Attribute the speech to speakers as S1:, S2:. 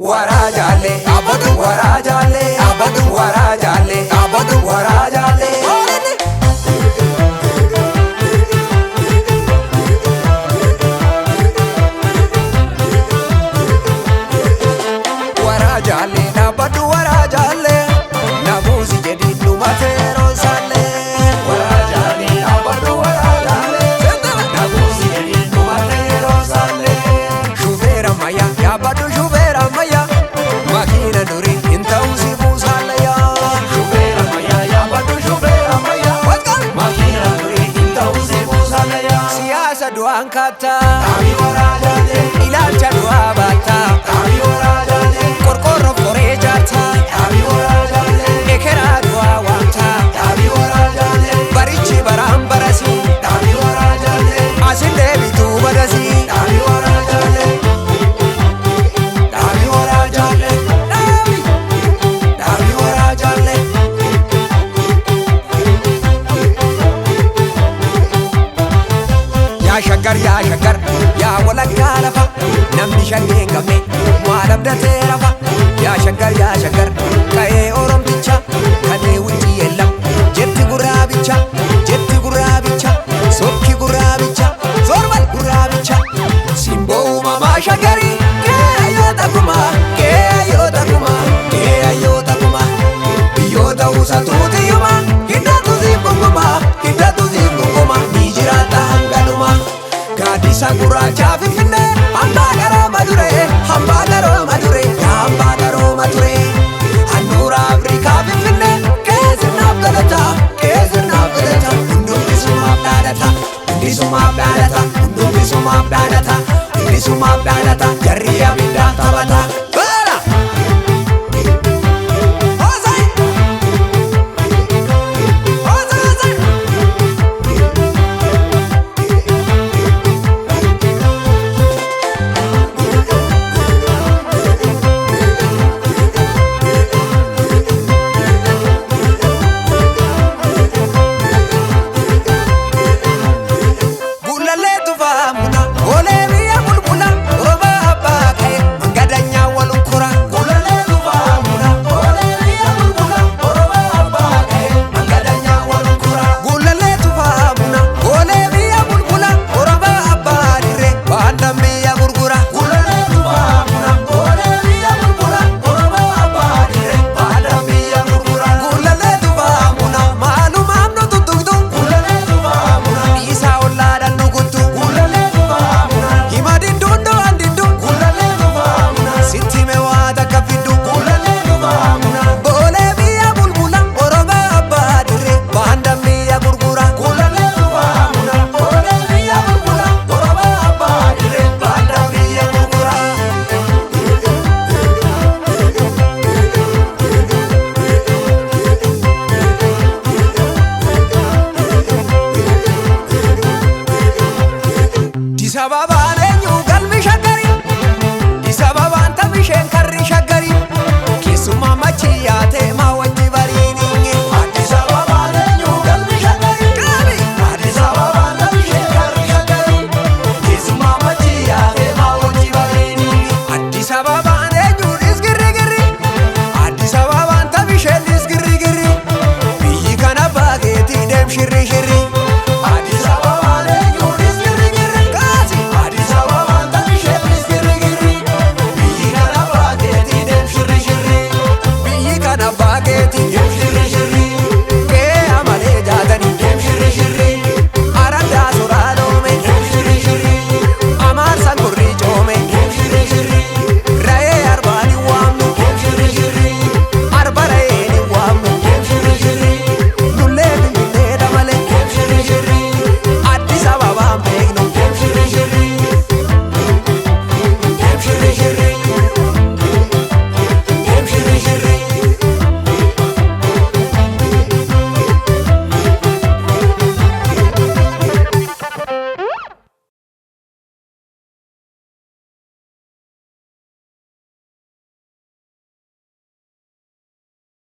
S1: warajaale abadu warajaale abadu warajaale abadu warajaale warajaale abadu warajaale namuzi jadi numatero sale warajaale abadu warajaale namuzi jadi numatero sale shuvera maya abadu shuvera maya makina nuri intausi busale ya shuvera maya abadu shuvera maya makina nuri intausi busale ya siyasa duan kata abi warajaale ilacha dua bata abi warajaale korkoro korejata abi warajaale ekera dua wanta abi warajaale barichi barambarasi abi warajaale asinde bitu badasi abi warajaale abi warajaale abi warajaale ya shagar ya walakka lafa namni shangeen qabne maal abdatee rafa ya shagar